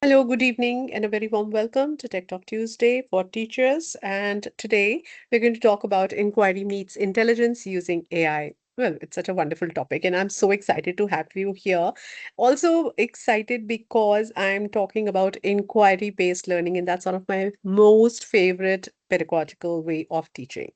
Hello, good evening, and a very warm welcome to Tech Talk Tuesday for teachers. And today we're going to talk about inquiry meets intelligence using AI. Well, it's such a wonderful topic, and I'm so excited to have you here. Also, excited because I'm talking about inquiry based learning, and that's one of my most favorite pedagogical way of teaching.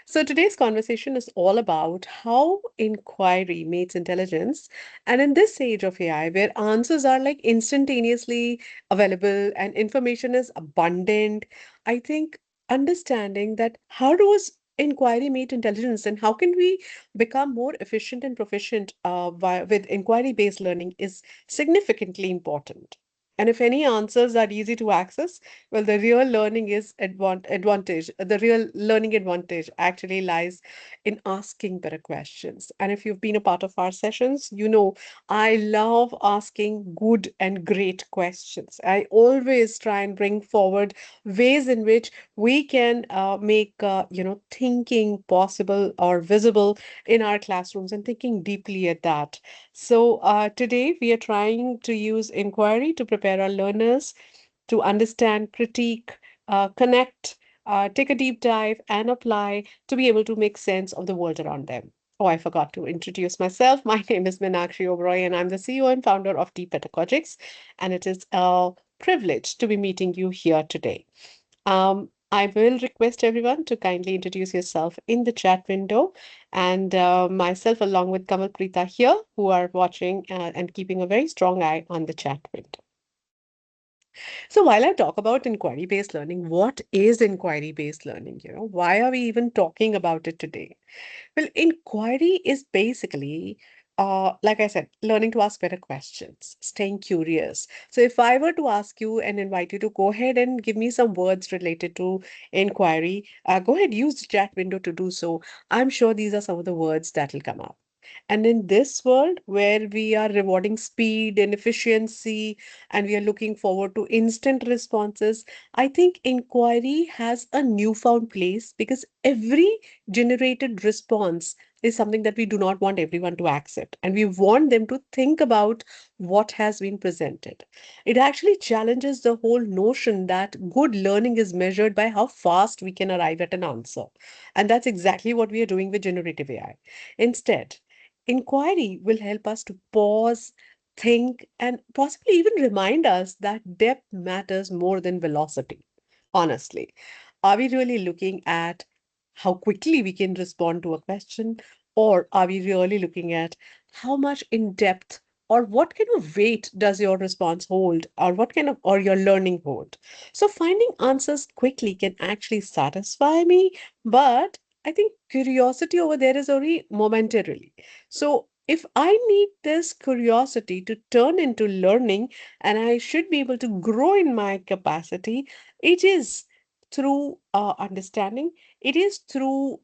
So today's conversation is all about how inquiry meets intelligence. And in this age of AI, where answers are like instantaneously available and information is abundant, I think understanding that how does inquiry meet intelligence and how can we become more efficient and proficient with inquiry based learning is significantly important. And if any answers are easy to access, well, the real learning is advantage. The real learning advantage actually lies in asking better questions. And if you've been a part of our sessions, you know I love asking good and great questions. I always try and bring forward ways in which we can make thinking possible or visible in our classrooms and thinking deeply at that. So today we are trying to use inquiry to prepare our learners to understand, critique, connect, take a deep dive, and apply to be able to make sense of the world around them. Oh, I forgot to introduce myself. My name is Meenakshi Oberoi, and I'm the CEO and founder of Pedagogics, and it is a privilege to be meeting you here today. I will request everyone to kindly introduce yourself in the chat window, and myself, along with Kamal Preeta here, who are watching and keeping a very strong eye on the chat window. So while I talk about inquiry-based learning, what is inquiry-based learning? Why are we even talking about it today? Well, inquiry is basically, like I said, learning to ask better questions, staying curious. So if I were to ask you and invite you to go ahead and give me some words related to inquiry, go ahead, use the chat window to do so. I'm sure these are some of the words that will come up. And in this world where we are rewarding speed and efficiency and we are looking forward to instant responses, I think inquiry has a newfound place because every generated response is something that we do not want everyone to accept. And we want them to think about what has been presented. It actually challenges the whole notion that good learning is measured by how fast we can arrive at an answer. And that's exactly what we are doing with generative AI. Instead, inquiry will help us to pause, think, and possibly even remind us that depth matters more than velocity. Honestly, are we really looking at how quickly we can respond to a question, or are we really looking at how much in depth or what kind of weight does your response hold, or what kind of or your learning hold? So finding answers quickly can actually satisfy me, but I think curiosity over there is only momentarily. So if I need this curiosity to turn into learning and I should be able to grow in my capacity, it is through understanding, it is through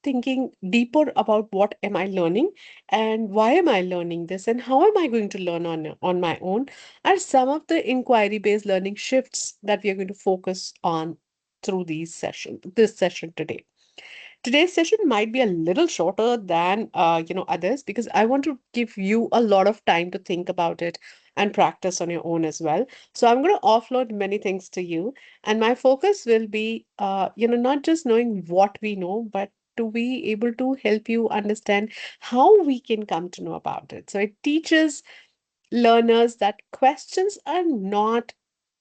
thinking deeper about what am I learning and why am I learning this and how am I going to learn on my own, are some of the inquiry based learning shifts that we are going to focus on through this session today. Today's session might be a little shorter than others because I want to give you a lot of time to think about it and practice on your own as well. So I'm going to offload many things to you, and my focus will be not just knowing what we know, but to be able to help you understand how we can come to know about it. So it teaches learners that questions are not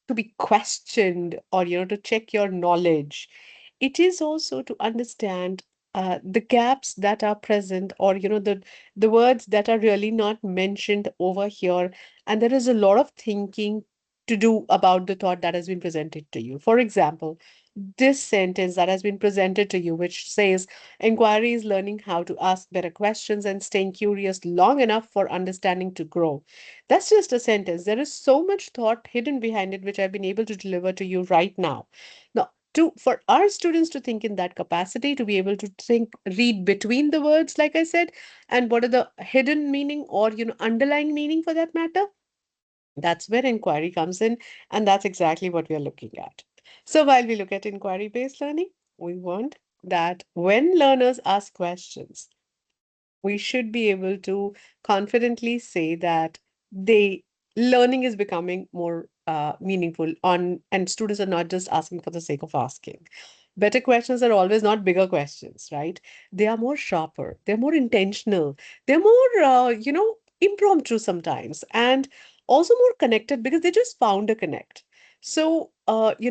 to be questioned or to check your knowledge. It is also to understand the gaps that are present, or the words that are really not mentioned over here, and there is a lot of thinking to do about the thought that has been presented to you. For example, this sentence that has been presented to you, which says, inquiry is learning how to ask better questions and staying curious long enough for understanding to grow. That's just a sentence. There is so much thought hidden behind it, which I've been able to deliver to you right now. Now, for our students to think in that capacity, to be able to think, read between the words, like I said, and what are the hidden meaning or underlying meaning for that matter, that's where inquiry comes in, and that's exactly what we are looking at. So while we look at inquiry-based learning, we want that when learners ask questions, we should be able to confidently say that they learning is becoming more meaningful on, and students are not just asking for the sake of asking. Better questions are always not bigger questions, right? They are more sharper, they're more intentional, they're more impromptu sometimes, and also more connected because they just found a connect. So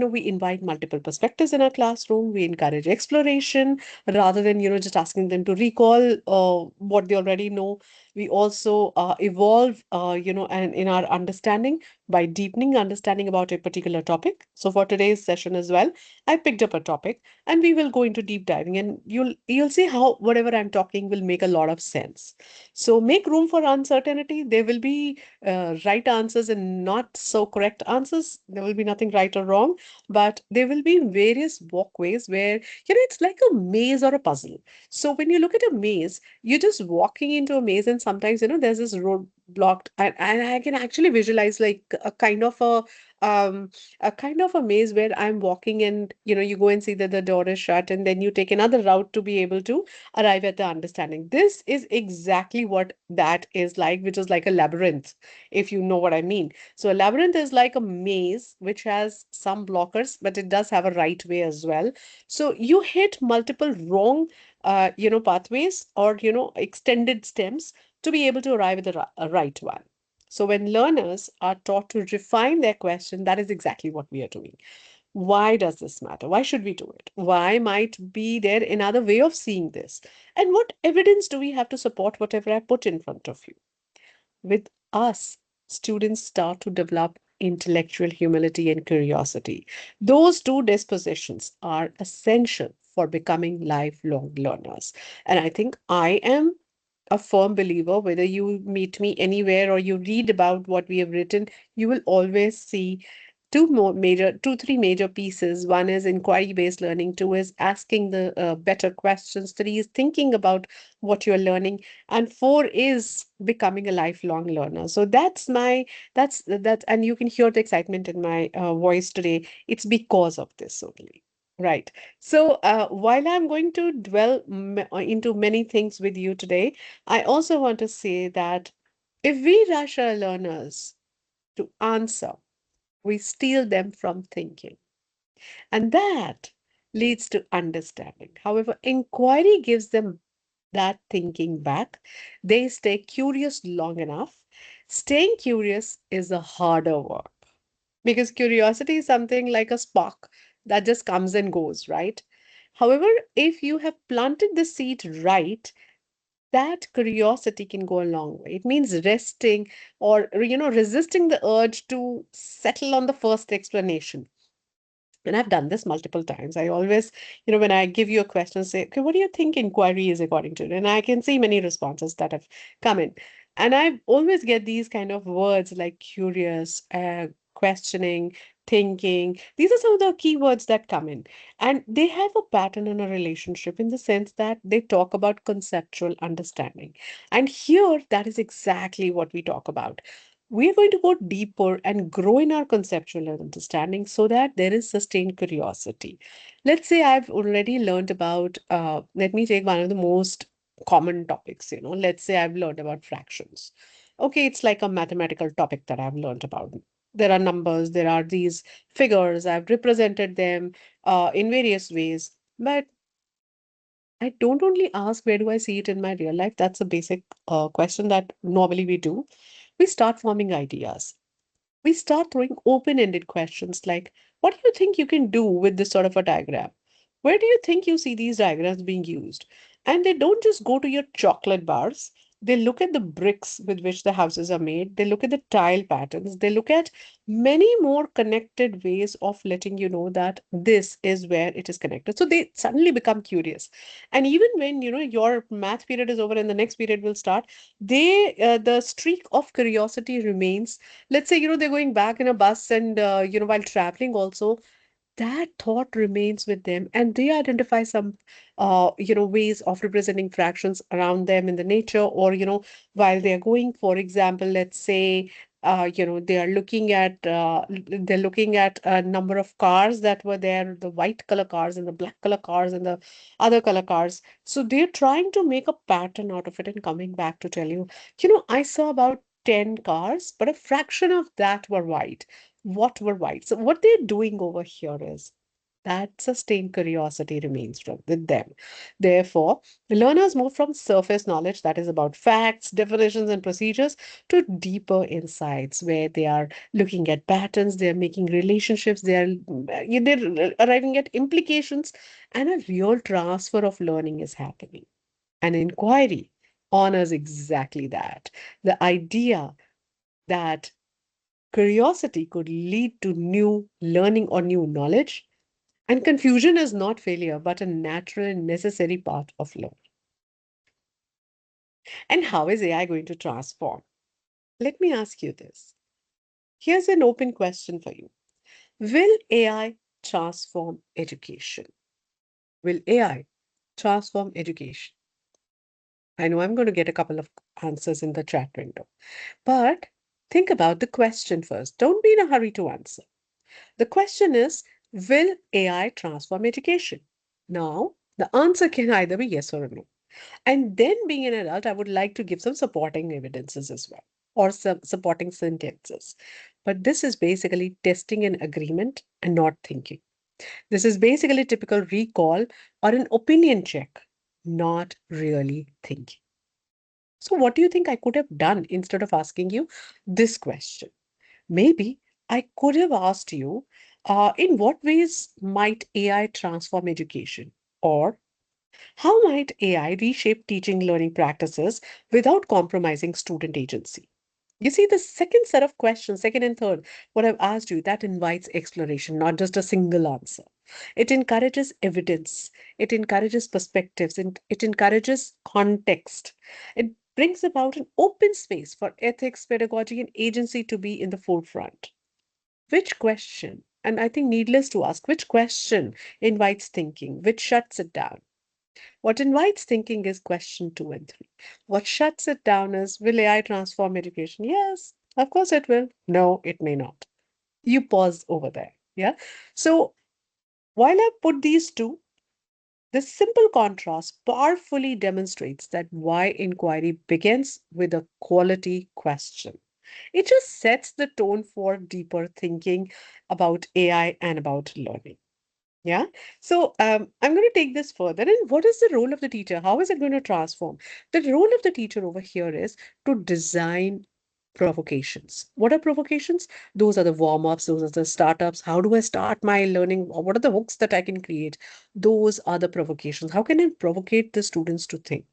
we invite multiple perspectives in our classroom, we encourage exploration rather than just asking them to recall what they already know. We also evolve and in our understanding by deepening understanding about a particular topic. So for today's session as well, I picked up a topic and we will go into deep diving, and you'll see how whatever I'm talking will make a lot of sense. So make room for uncertainty. There will be right answers and not so correct answers. There will be nothing right or wrong, but there will be various walkways where it's like a maze or a puzzle. So when you look at a maze, you're just walking into a maze, and sometimes there's this road blocked, and I can actually visualize like um a kind of a maze where I'm walking, and you go and see that the door is shut, and then you take another route to be able to arrive at the understanding. This is exactly what that is like, which is like a labyrinth, if you know what I mean. So a labyrinth is like a maze which has some blockers, but it does have a right way as well. So you hit multiple wrong pathways or extended stems to be able to arrive at the right one. So when learners are taught to refine their question, that is exactly what we are doing. Why does this matter? Why should we do it? Why might be there another way of seeing this? And what evidence do we have to support whatever I put in front of you? With us, students start to develop intellectual humility and curiosity. Those two dispositions are essential for becoming lifelong learners. And I think I am a firm believer, whether you meet me anywhere or you read about what we have written, you will always see three major pieces. One is inquiry based learning, two is asking the better questions, three is thinking about what you're learning, and four is becoming a lifelong learner. So that's and you can hear the excitement in my voice today. It's because of this only. Right. So while I'm going to dwell into many things with you today, I also want to say that if we rush our learners to answer, we steal them from thinking. And that leads to understanding. However, inquiry gives them that thinking back. They stay curious long enough. Staying curious is a harder work because curiosity is something like a spark that just comes and goes, right? However, if you have planted the seed right, that curiosity can go a long way. It means resting or resisting the urge to settle on the first explanation. And I've done this multiple times. I always, when I give you a question, say, okay, what do you think inquiry is according to? And I can see many responses that have come in. And I always get these kind of words like curious, questioning, thinking. These are some of the key words that come in. And they have a pattern in a relationship in the sense that they talk about conceptual understanding. And here, that is exactly what we talk about. We are going to go deeper and grow in our conceptual understanding so that there is sustained curiosity. Let's say I've already learned about, let me take one of the most common topics, let's say I've learned about fractions. Okay, it's like a mathematical topic that I've learned about. There are numbers, there are these figures, I've represented them in various ways. But I don't only ask where do I see it in my real life. That's a basic question that normally we do. We start forming ideas. We start throwing open-ended questions like, what do you think you can do with this sort of a diagram? Where do you think you see these diagrams being used? And they don't just go to your chocolate bars. They look at the bricks with which the houses are made. They look at the tile patterns. They look at many more connected ways of letting you know that this is where it is connected. So they suddenly become curious. And even when, your math period is over and the next period will start, the streak of curiosity remains. Let's say they're going back in a bus, and while traveling also, that thought remains with them, and they identify some ways of representing fractions around them in the nature, or while they're going, for example, let's say they're looking at a number of cars that were there, the white color cars and the black color cars and the other color cars. So they're trying to make a pattern out of it and coming back to tell you, I saw about 10 cars, but a fraction of that were white. What were white? So what they're doing over here is that sustained curiosity remains with them. Therefore, the learners move from surface knowledge, that is about facts, definitions, and procedures, to deeper insights where they are looking at patterns, they are making relationships, they're arriving at implications, and a real transfer of learning is happening. An inquiry honors exactly that. The idea that curiosity could lead to new learning or new knowledge, and confusion is not failure, but a natural and necessary part of learning. And how is AI going to transform? Let me ask you this. Here's an open question for you. Will AI transform education? Will AI transform education? I know I'm going to get a couple of answers in the chat window, but think about the question first. Don't be in a hurry to answer. The question is, will AI transform education? Now, the answer can either be yes or no. And then, being an adult, I would like to give some supporting evidences as well, or some supporting sentences. But this is basically testing an agreement and not thinking. This is basically typical recall or an opinion check, not really thinking. So, what do you think I could have done instead of asking you this question? Maybe I could have asked you, in what ways might AI transform education? Or how might AI reshape teaching learning practices without compromising student agency? You see, the second set of questions, second and third, what I've asked you, that invites exploration, not just a single answer. It encourages evidence, it encourages perspectives, and it encourages context. It brings about an open space for ethics, pedagogy, and agency to be in the forefront. Which question, and I think needless to ask, which question invites thinking, which shuts it down? What invites thinking is question two and three. What shuts it down is, will AI transform education? Yes, of course it will. No, it may not. You pause over there. Yeah. So while I put these two, this simple contrast powerfully demonstrates that why inquiry begins with a quality question. It just sets the tone for deeper thinking about AI and about learning. Yeah. So I'm going to take this further. And what is the role of the teacher? How is it going to transform? The role of the teacher over here is to design provocations. What are provocations? Those are the warm-ups, those are the startups. How do I start my learning? What are the hooks that I can create? Those are the provocations. How can I provocate the students to think?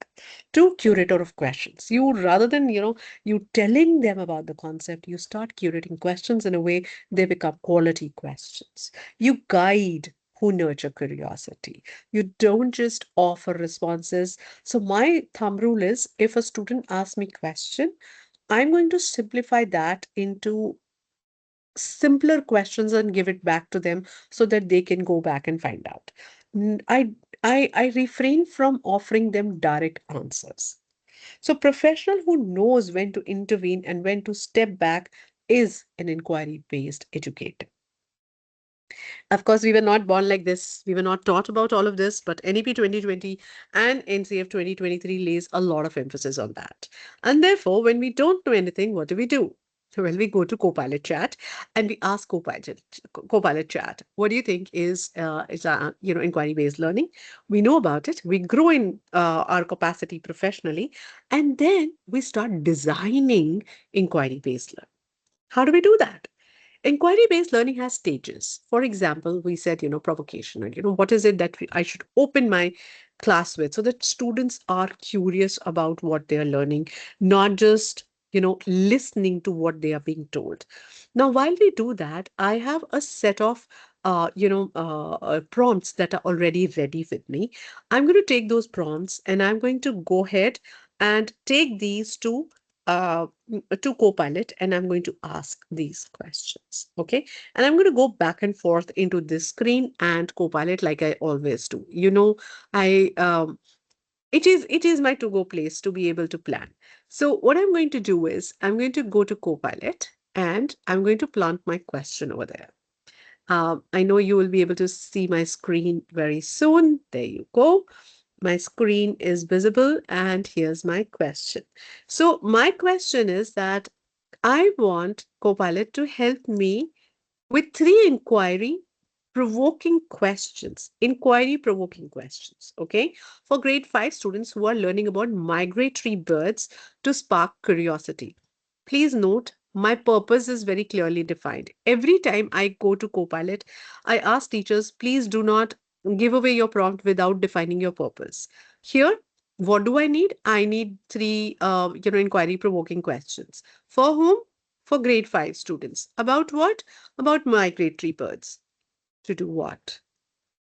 To curator of questions. You rather than, you telling them about the concept, you start curating questions in a way they become quality questions. You guide who nurture curiosity. You don't just offer responses. So my thumb rule is if a student asks me question, I'm going to simplify that into simpler questions and give it back to them so that they can go back and find out. I refrain from offering them direct answers. So professional who knows when to intervene and when to step back is an inquiry-based educator. Of course, we were not born like this. We were not taught about all of this, but NEP 2020 and NCF 2023 lays a lot of emphasis on that. And therefore, when we don't know anything, what do? Well, we go to Copilot Chat and we ask Copilot Chat, what do you think is inquiry-based learning? We know about it. We grow in our capacity professionally, and then we start designing inquiry-based learning. How do we do that? Inquiry-based learning has stages. For example, we said, provocation, and what is it that I should open my class with so that students are curious about what they are learning, not just, listening to what they are being told. Now, while we do that, I have a set of, prompts that are already ready with me. I'm going to take those prompts and I'm going to go ahead and take these to Copilot and I'm going to ask these questions. Okay. And I'm going to go back and forth into this screen and Copilot like I always do. I it is my to-go place to be able to plan. So what I'm going to do is I'm going to go to Copilot and I'm going to plant my question over there. I know you will be able to see my screen very soon. There you go. My screen is visible and here's my question. So my question is that I want Copilot to help me with three inquiry provoking questions, okay, for grade 5 students who are learning about migratory birds to spark curiosity. Please note, my purpose is very clearly defined. Every time I go to Copilot, I ask teachers, please do not give away your prompt without defining your purpose. Here, what do I need? I need three, inquiry provoking questions. For whom? For grade 5 students. About what? About migratory birds. To do what?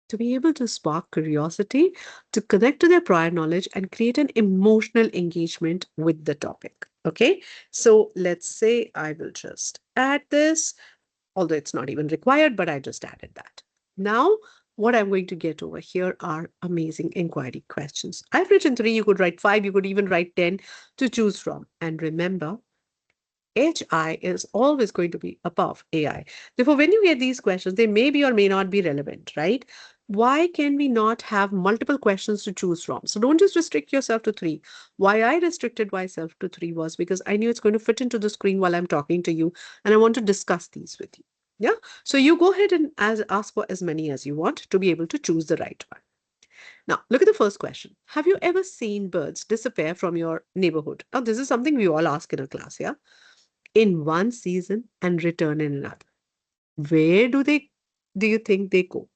To be able to spark curiosity, to connect to their prior knowledge, and create an emotional engagement with the topic. Okay, so let's say I will just add this, although it's not even required, but I just added that. Now, what I'm going to get over here are amazing inquiry questions. I've written three, you could write five, you could even write 10 to choose from. And remember, HI is always going to be above AI. Therefore, when you get these questions, they may be or may not be relevant, right? Why can we not have multiple questions to choose from? So don't just restrict yourself to three. Why I restricted myself to three was because I knew it's going to fit into the screen while I'm talking to you, and I want to discuss these with you. Yeah. So you go ahead and ask for as many as you want to be able to choose the right one. Now, look at the first question. Have you ever seen birds disappear from your neighborhood? Now, this is something we all ask in a class, yeah? In one season and return in another. Where do you think they go?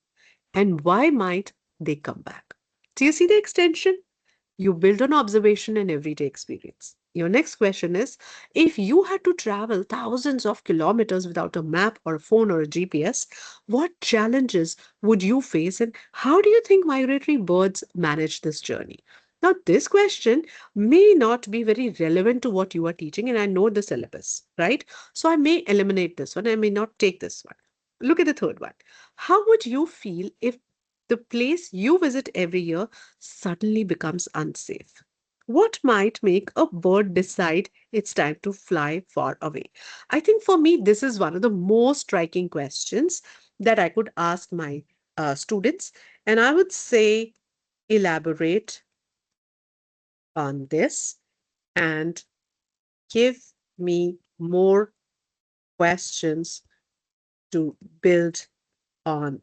And why might they come back? Do you see the extension? You build on observation and everyday experience. Your next question is, if you had to travel thousands of kilometers without a map or a phone or a GPS, what challenges would you face and how do you think migratory birds manage this journey? Now, this question may not be very relevant to what you are teaching, and I know the syllabus, right? So I may eliminate this one, I may not take this one. Look at the third one. How would you feel if the place you visit every year suddenly becomes unsafe? What might make a bird decide it's time to fly far away? I think for me, this is one of the most striking questions that I could ask my students. And I would say, elaborate on this and give me more questions to build on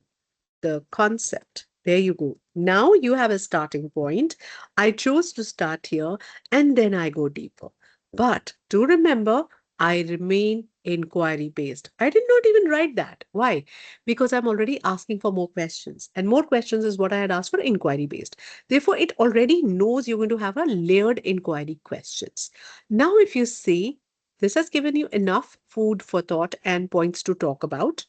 the concept. There you go. Now you have a starting point. I chose to start here and then I go deeper. But do remember, I remain inquiry based. I did not even write that. Why? Because I'm already asking for more questions, and more questions is what I had asked for inquiry based. Therefore, it already knows you're going to have a layered inquiry questions. Now, if you see, this has given you enough food for thought and points to talk about.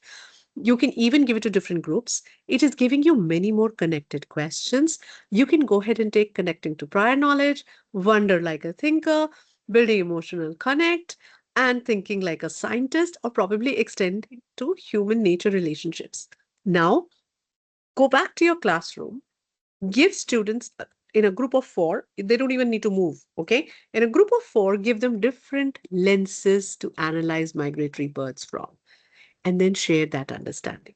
You can even give it to different groups. It is giving you many more connected questions. You can go ahead and take connecting to prior knowledge, wonder like a thinker, building emotional connect, and thinking like a scientist, or probably extend to human nature relationships. Now, go back to your classroom, give students in a group of four, they don't even need to move, okay? In a group of four, give them different lenses to analyze migratory birds from, and then share that understanding.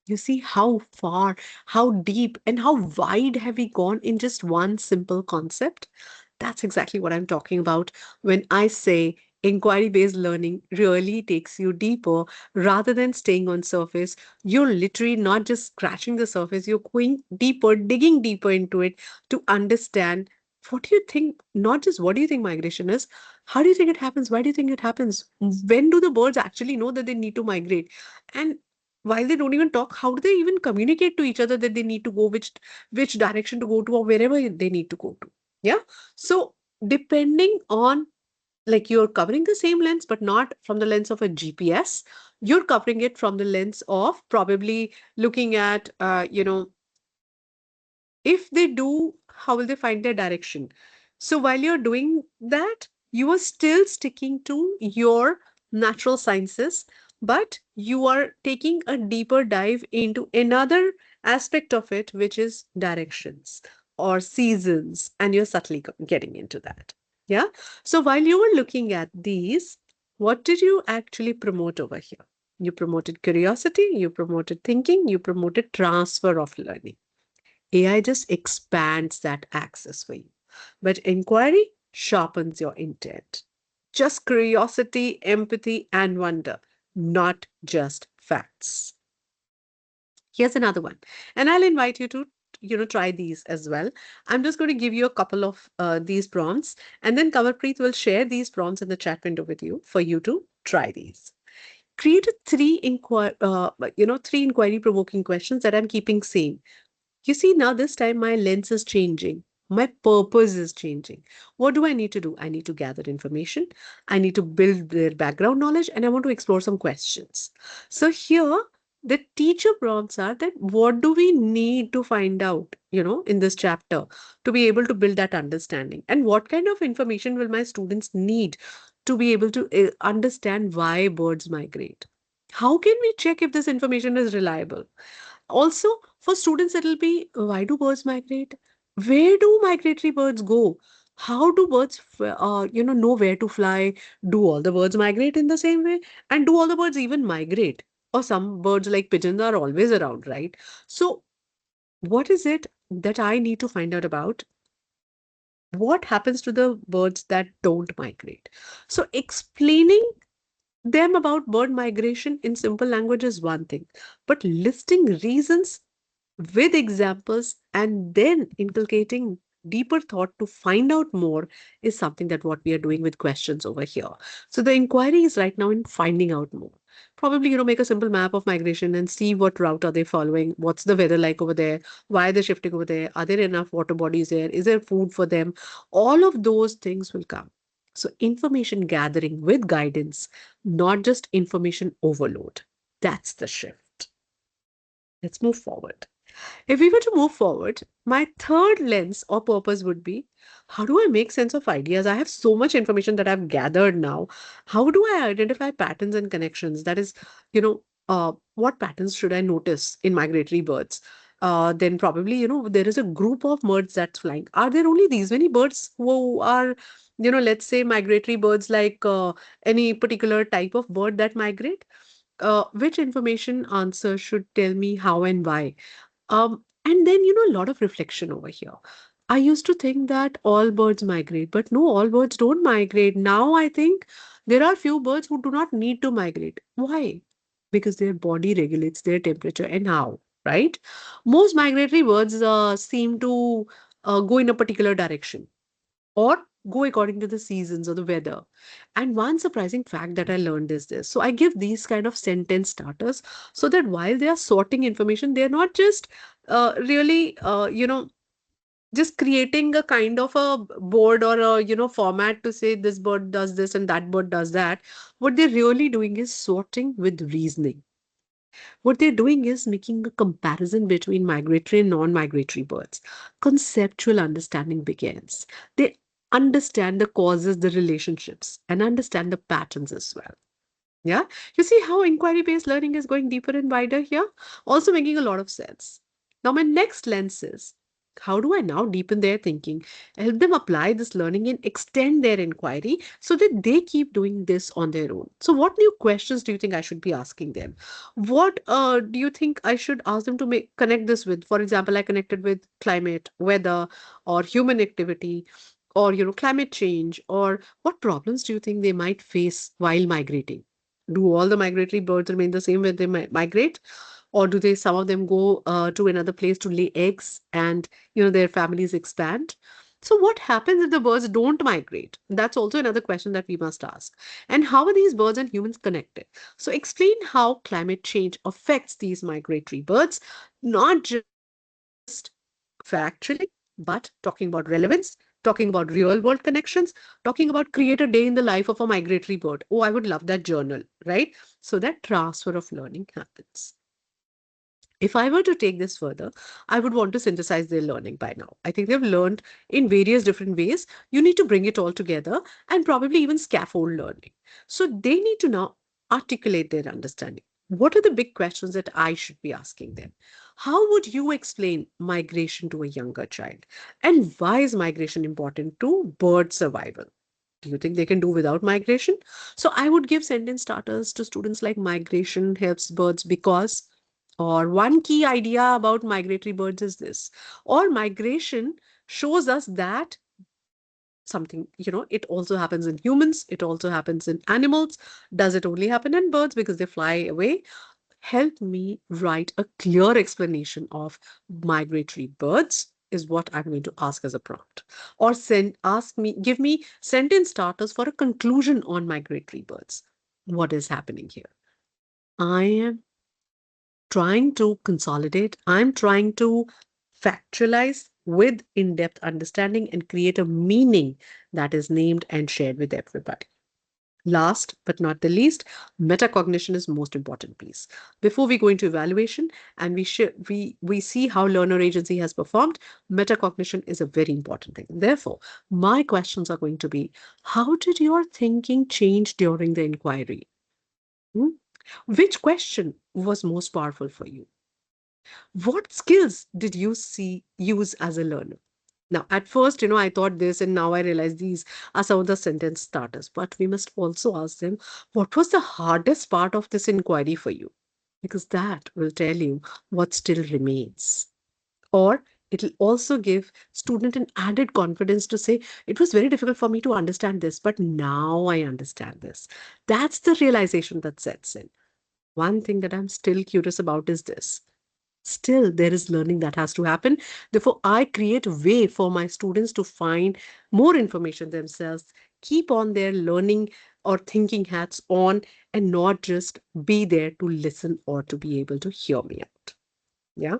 You see how far, how deep, and how wide have we gone in just one simple concept? That's exactly what I'm talking about when I say inquiry based learning really takes you deeper rather than staying on surface. You're literally not just scratching the surface, you're going deeper, digging deeper into it to understand what do you think, not just what do you think migration is, how do you think it happens, why do you think it happens, when do the birds actually know that they need to migrate, and while they don't even talk, how do they even communicate to each other that they need to go which direction to go to or wherever they need to go to? Yeah. So depending on, like, you're covering the same lens, but not from the lens of a GPS. You're covering it from the lens of probably looking at, if they do, how will they find their direction? So while you're doing that, you are still sticking to your natural sciences, but you are taking a deeper dive into another aspect of it, which is directions or seasons, and you're subtly getting into that. Yeah. So while you were looking at these, what did you actually promote over here? You promoted curiosity, you promoted thinking, you promoted transfer of learning. AI just expands that access for you. But inquiry sharpens your intent. just curiosity, empathy, and wonder, not just facts. Here's another one. And I'll invite you to, try these as well. I'm just going to give you a couple of these prompts, and then Kamarpreet will share these prompts in the chat window with you for you to try these. Create a three inquiry provoking questions that I'm keeping same. You see, now this time my lens is changing. My purpose is changing. What do I need to do? I need to gather information. I need to build their background knowledge and I want to explore some questions. So here, the teacher prompts are that what do we need to find out, in this chapter to be able to build that understanding? And what kind of information will my students need to be able to understand why birds migrate? How can we check if this information is reliable? Also, for students, it'll be why do birds migrate? Where do migratory birds go? How do birds, know where to fly? Do all the birds migrate in the same way? And do all the birds even migrate? Or some birds like pigeons are always around, right? So, what is it that I need to find out about? What happens to the birds that don't migrate? So, explaining them about bird migration in simple language is one thing, but listing reasons with examples and then inculcating deeper thought to find out more is something that what we are doing with questions over here. So the inquiry is right now in finding out more. Probably, make a simple map of migration and see what route are they following, what's the weather like over there, why are they shifting over there, are there enough water bodies there, is there food for them? All of those things will come. So information gathering with guidance, not just information overload. That's the shift. Let's move forward. If we were to move forward, my third lens or purpose would be how do I make sense of ideas? I have so much information that I've gathered now. How do I identify patterns and connections? That is, what patterns should I notice in migratory birds? Then probably, there is a group of birds that's flying. Are there only these many birds who are, let's say migratory birds like any particular type of bird that migrate? Which information answer should tell me how and why? And then, a lot of reflection over here. I used to think that all birds migrate, but no, all birds don't migrate. Now I think there are few birds who do not need to migrate. Why? Because their body regulates their temperature and how, right? Most migratory birds seem to go in a particular direction or go according to the seasons or the weather. And one surprising fact that I learned is this. So I give these kind of sentence starters so that while they are sorting information, they're not just really, just creating a kind of a board or a, format to say this bird does this and that bird does that. What they're really doing is sorting with reasoning. What they're doing is making a comparison between migratory and non-migratory birds. Conceptual understanding begins. They understand the causes, the relationships, and understand the patterns as well. Yeah, you see how inquiry based learning is going deeper and wider here, also making a lot of sense. Now, my next lens is how do I now deepen their thinking, help them apply this learning and extend their inquiry so that they keep doing this on their own? So, what new questions do you think I should be asking them? What do you think I should ask them to make connect this with? For example, I connected with climate, weather, or human activity, or climate change, or what problems do you think they might face while migrating? Do all the migratory birds remain the same when they migrate, or do they some of them go to another place to lay eggs and their families expand? So what happens if the birds don't migrate? That's also another question that we must ask. And how are these birds and humans connected? So explain how climate change affects these migratory birds, not just factually, but talking about relevance, talking about real world connections, talking about create a day in the life of a migratory bird. Oh, I would love that journal, right? So that transfer of learning happens. If I were to take this further, I would want to synthesize their learning by now. I think they've learned in various different ways. You need to bring it all together and probably even scaffold learning. So they need to now articulate their understanding. What are the big questions that I should be asking them? How would you explain migration to a younger child? And why is migration important to bird survival? Do you think they can do without migration? So I would give sentence starters to students like migration helps birds because, or one key idea about migratory birds is this, or migration shows us that something, it also happens in humans, it also happens in animals. Does it only happen in birds because they fly away? Help me write a clear explanation of migratory birds is what I'm going to ask as a prompt. Or give me sentence starters for a conclusion on migratory birds. What is happening here? I am trying to consolidate, I'm trying to factualize with in depth understanding and create a meaning that is named and shared with everybody. Last but not the least, metacognition is most important piece. Before we go into evaluation and we see how learner agency has performed, metacognition is a very important thing. Therefore, my questions are going to be: how did your thinking change during the inquiry? Hmm? Which question was most powerful for you? What skills did you see use as a learner? Now, at first, I thought this, and now I realize these are some of the sentence starters. But we must also ask them, what was the hardest part of this inquiry for you? Because that will tell you what still remains. Or it will also give student an added confidence to say, it was very difficult for me to understand this, but now I understand this. That's the realization that sets in. One thing that I'm still curious about is this: still there is learning that has to happen. Therefore, I create a way for my students to find more information themselves, keep on their learning or thinking hats on, and not just be there to listen or to be able to hear me out. Yeah.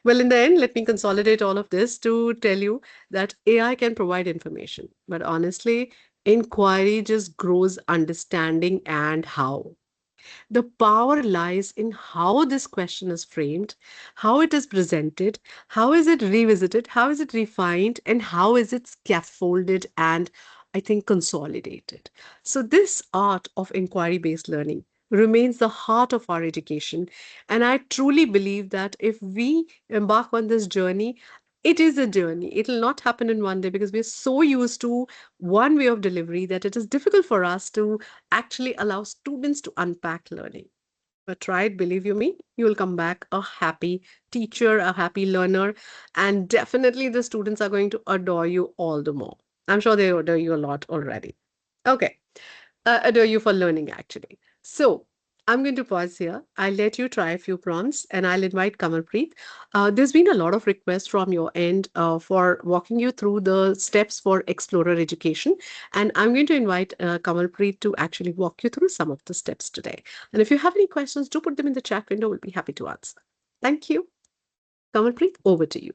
Well, in the end, let me consolidate all of this to tell you that AI can provide information, but honestly, inquiry just grows understanding. And how? The power lies in how this question is framed, how it is presented, how is it revisited, how is it refined, and how is it scaffolded and, I think, consolidated. So, this art of inquiry based learning remains the heart of our education. And I truly believe that if we embark on this journey, it is a journey. It will not happen in one day because we're so used to one way of delivery that it is difficult for us to actually allow students to unpack learning. But try it, believe you me, you will come back a happy teacher, a happy learner, and definitely the students are going to adore you all the more. I'm sure they adore you a lot already. Okay, adore you for learning actually. So I'm going to pause here. I'll let you try a few prompts and I'll invite Kamalpreet. There's been a lot of requests from your end for walking you through the steps for Explorer education. And I'm going to invite Kamalpreet to actually walk you through some of the steps today. And if you have any questions, do put them in the chat window. We'll be happy to answer. Thank you. Kamalpreet, over to you.